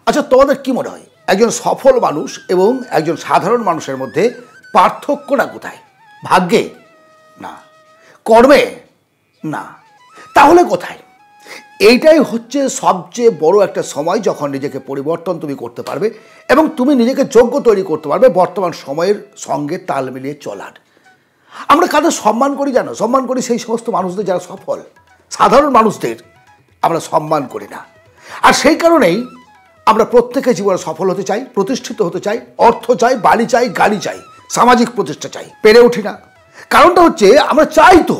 আচ্ছা, তোমাদের কি মনে হয় একজন সফল মানুষ এবং একজন সাধারণ মানুষের মধ্যে পার্থক্যটা কোথায়? ভাগ্যে? না। কর্মে? না। তাহলে কোথায়? এইটাই হচ্ছে সবচেয়ে বড় একটা সময় যখন নিজেকে পরিবর্তন তুমি করতে পারবে এবং তুমি নিজেকে যোগ্য তৈরি করতে পারবে বর্তমান সময়ের সঙ্গে তাল মিলিয়ে চলার। আমরা কাদের সম্মান করি জানো? সম্মান করি সেই সমস্ত মানুষদের যারা সফল। সাধারণ মানুষদের আমরা সম্মান করি না। আর সেই কারণেই আমরা প্রত্যেকে জীবনে সফল হতে চাই, প্রতিষ্ঠিত হতে চাই, অর্থ চাই, বাড়ি চাই, গাড়ি চাই, সামাজিক প্রতিষ্ঠা চাই, পেরে উঠি না। কারণটা হচ্ছে আমরা চাই তো,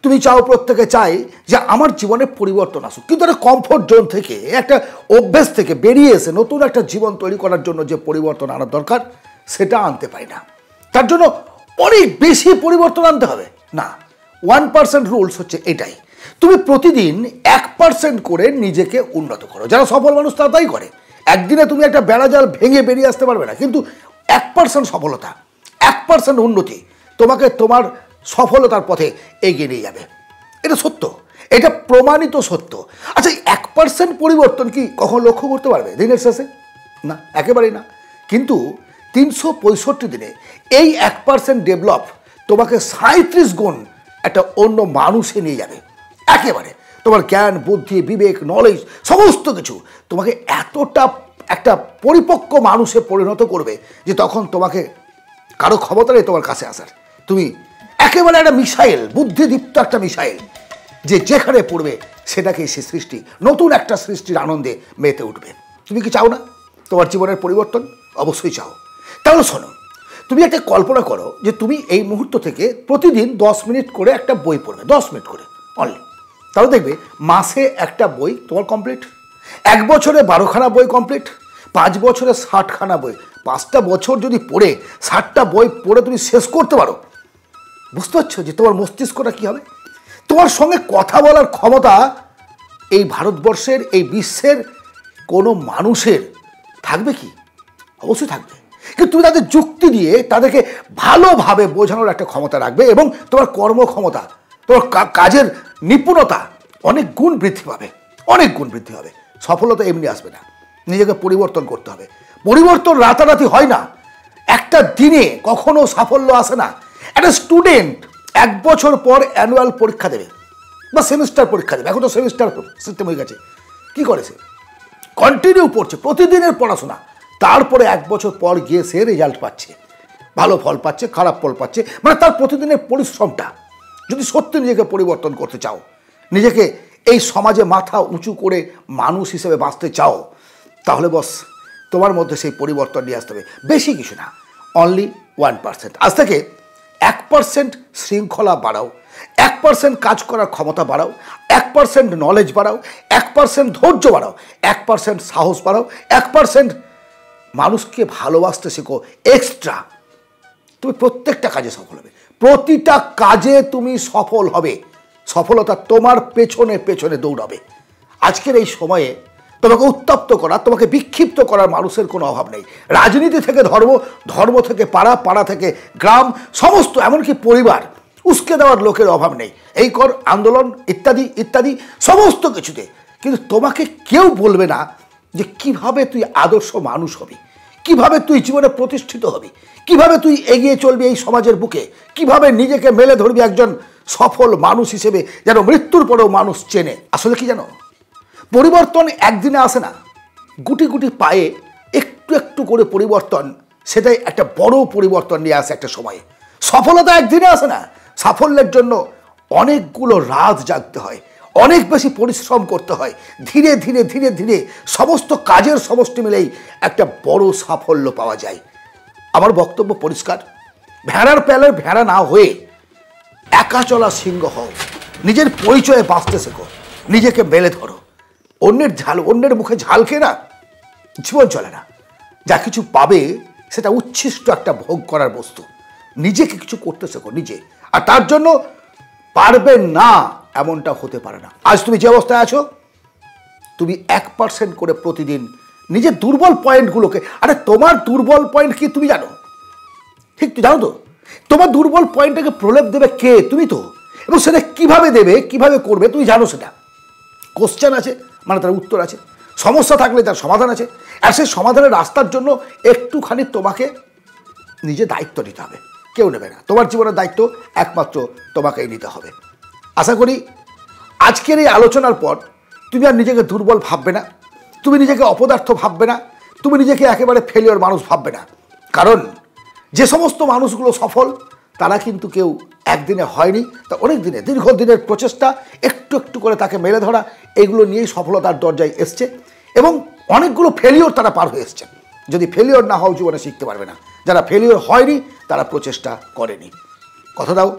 তুমি চাও, প্রত্যেকে চাই যে আমার জীবনে পরিবর্তন আসুক, কিন্তু একটা কমফোর্ট জোন থেকে, একটা অভ্যেস থেকে বেরিয়ে এসে নতুন একটা জীবন তৈরি করার জন্য যে পরিবর্তন আনার দরকার সেটা আনতে পারি না। তার জন্য অনেক বেশি পরিবর্তন আনতে হবে না। 1% রুলস হচ্ছে এটাই, তুমি প্রতিদিন 1% করে নিজেকে উন্নত করো। যারা সফল মানুষ তারা তাই করে। একদিনে তুমি একটা বেড়াজাল ভেঙে বেরিয়ে আসতে পারবে না, কিন্তু 1% সফলতা, 1% উন্নতি তোমাকে তোমার সফলতার পথে এগিয়ে নিয়ে যাবে। এটা সত্য, এটা প্রমাণিত সত্য। আচ্ছা, 1% পরিবর্তন কি কখন লক্ষ্য করতে পারবে দিনের শেষে? না, একেবারেই না। কিন্তু 365 দিনে এই 1% ডেভেলপ তোমাকে 37 গুণ একটা অন্য মানুষে নিয়ে যাবে। একেবারে তোমার জ্ঞান, বুদ্ধি, বিবেক, নলেজ সমস্ত কিছু তোমাকে এতটা একটা পরিপক্ক মানুষে পরিণত করবে যে তখন তোমাকে কারো ক্ষমতা নেই তোমার কাছে আসার। তুমি একেবারে একটা মিসাইল, বুদ্ধিদীপ্ত একটা মিসাইল, যে যেখানে পড়বে সেটাকেই সে সৃষ্টি, নতুন একটা সৃষ্টির আনন্দে মেতে উঠবে। তুমি কি চাও না তোমার জীবনের পরিবর্তন? অবশ্যই চাও। তাহলে শোনো, তুমি একটা কল্পনা করো যে তুমি এই মুহূর্ত থেকে প্রতিদিন 10 মিনিট করে একটা বই পড়বে, 10 মিনিট করে অনলি। তাহলে দেখবে মাসে একটা বই তোমার কমপ্লিট, 1 বছরে 12খানা বই কমপ্লিট, 5 বছরে 60খানা বই। 5টা বছর যদি পড়ে 60টা বই পড়ে তুমি শেষ করতে পারো, বুঝতে পারছো যে তোমার মস্তিষ্কটা কী হবে? তোমার সঙ্গে কথা বলার ক্ষমতা এই ভারতবর্ষের, এই বিশ্বের কোনো মানুষের থাকবে কি? অবশ্যই থাকবে। কিন্তু তুমি তাদের যুক্তি দিয়ে তাদেরকে ভালোভাবে বোঝানোর একটা ক্ষমতা রাখবে এবং তোমার কর্মক্ষমতা, তোমার কাজের নিপুণতা অনেক গুণ বৃদ্ধি পাবে, অনেক গুণ বৃদ্ধি হবে। সফলতা এমনি আসবে না, নিজেকে পরিবর্তন করতে হবে। পরিবর্তন রাতারাতি হয় না, একটা দিনে কখনো সাফল্য আসে না। একটা স্টুডেন্ট 1 বছর পর অ্যানুয়াল পরীক্ষা দেবে বা সেমিস্টার পরীক্ষা দেবে, এখন তো সেমিস্টার সিস্টেম হয়ে গেছে। কী করেছে? কন্টিনিউ পড়ছে, প্রতিদিনের পড়াশোনা। তারপরে 1 বছর পর গিয়ে সে রেজাল্ট পাচ্ছে, ভালো ফল পাচ্ছে, খারাপ ফল পাচ্ছে। মানে তার প্রতিদিনের পরিশ্রমটা। যদি সত্যি নিজেকে পরিবর্তন করতে চাও, নিজেকে এই সমাজে মাথা উঁচু করে মানুষ হিসেবে বাঁচতে চাও, তাহলে বস তোমার মধ্যে সেই পরিবর্তন নিয়ে আসতে হবে। বেশি কিছু না, অনলি 1%। আজ থেকে 1% শৃঙ্খলা বাড়াও, 1% কাজ করার ক্ষমতা বাড়াও, 1% নলেজ বাড়াও, 1% ধৈর্য বাড়াও, 1% সাহস বাড়াও, 1% মানুষকে ভালোবাসতে শেখো এক্সট্রা। তুমি প্রত্যেকটা কাজে সফল হবে, প্রতিটা কাজে তুমি সফল হবে। সফলতা তোমার পেছনে পেছনে দৌড়াবে। আজকের এই সময়ে তোমাকে উত্তপ্ত করা, তোমাকে বিক্ষিপ্ত করার মানুষের কোনো অভাব নেই। রাজনীতি থেকে ধর্ম, ধর্ম থেকে পাড়া, পাড়া থেকে গ্রাম, সমস্ত এমনকি পরিবার উস্কে দেওয়ার লোকের অভাব নেই। এই কর, আন্দোলন ইত্যাদি ইত্যাদি সমস্ত কিছুতে। কিন্তু তোমাকে কেউ বলবে না যে কিভাবে তুই আদর্শ মানুষ হবি, কিভাবে তুই জীবনে প্রতিষ্ঠিত হবি, কিভাবে তুই এগিয়ে চলবি এই সমাজের বুকে, কিভাবে নিজেকে মেলে ধরবি একজন সফল মানুষ হিসেবে, যেন মৃত্যুর পরেও মানুষ চেনে। আসলে কি জানো, পরিবর্তন একদিনে আসে না, গুটি গুটি পায়ে একটু একটু করে পরিবর্তন, সেটাই একটা বড় পরিবর্তন নিয়ে আসে একটা সময়ে। সফলতা একদিনে আসে না, সাফল্যের জন্য অনেকগুলো রাত জাগতে হয়, অনেক বেশি পরিশ্রম করতে হয়। ধীরে ধীরে ধীরে ধীরে সমস্ত কাজের সমষ্টি মিলেই একটা বড় সাফল্য পাওয়া যায়। আমার বক্তব্য পরিষ্কার, ভেড়ার প্যালের ভেড়া না হয়ে একা চলা সিংহ হও, নিজের পরিচয়ে বাঁচতে শেখো, নিজেকে মেলে ধরো। অন্যের মুখে ঝাল খেয়ে না জীবন চলে না। যা কিছু পাবে সেটা উচ্ছিষ্ট একটা ভোগ করার বস্তু। নিজেকে কিছু করতে শেখো নিজে, আর তার জন্য পারবে না এমনটা হতে পারে না। আজ তুমি যে অবস্থায় আছো, তুমি 1% করে প্রতিদিন নিজের দুর্বল পয়েন্টগুলোকে, আরে তোমার দুর্বল পয়েন্ট কি তুমি জানো? ঠিক তো জানো তো, তোমার দুর্বল পয়েন্টটাকে প্রলেপ দেবে কে? তুমি তো। এবং সেটা কিভাবে দেবে, কিভাবে করবে তুমি জানো। সেটা কোশ্চেন আছে, মানে তার উত্তর আছে। সমস্যা থাকলে তার সমাধান আছে। আর সেই সমাধানের রাস্তার জন্য একটুখানি তোমাকে নিজে দায়িত্ব নিতে হবে, কেউ নেবে না। তোমার জীবনের দায়িত্ব একমাত্র তোমাকেই নিতে হবে। আশা করি আজকের এই আলোচনার পর তুমি আর নিজেকে দুর্বল ভাববে না, তুমি নিজেকে অপদার্থ ভাববে না, তুমি নিজেকে একেবারে ফেলিওর মানুষ ভাববে না। কারণ যে সমস্ত মানুষগুলো সফল তারা কিন্তু কেউ একদিনে হয়নি, তা অনেক দিনে দীর্ঘদিনের প্রচেষ্টা, একটু একটু করে তাকে মেলে ধরা, এগুলো নিয়েই সফলতার দরজায় এসছে। এবং অনেকগুলো ফেলিওর তারা পার হয়ে এসছে। যদি ফেলিওর না হও জীবনে শিখতে পারবে না। যারা ফেলিওর হয়নি তারা প্রচেষ্টা করেনি। কথা দাও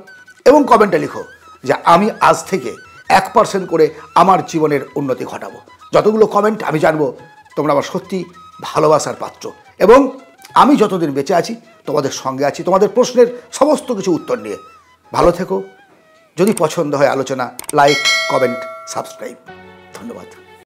এবং কমেন্টে লিখো যে আমি আজ থেকে 1% করে আমার জীবনের উন্নতি ঘটাবো। যতগুলো কমেন্ট আমি জানবো তোমরা আমার সত্যি ভালোবাসার পাত্র, এবং আমি যতদিন বেঁচে আছি তোমাদের সঙ্গে আছি, তোমাদের প্রশ্নের সমস্ত কিছু উত্তর নিয়ে। ভালো থেকো। যদি পছন্দ হয় আলোচনা, লাইক, কমেন্ট, সাবস্ক্রাইব। ধন্যবাদ।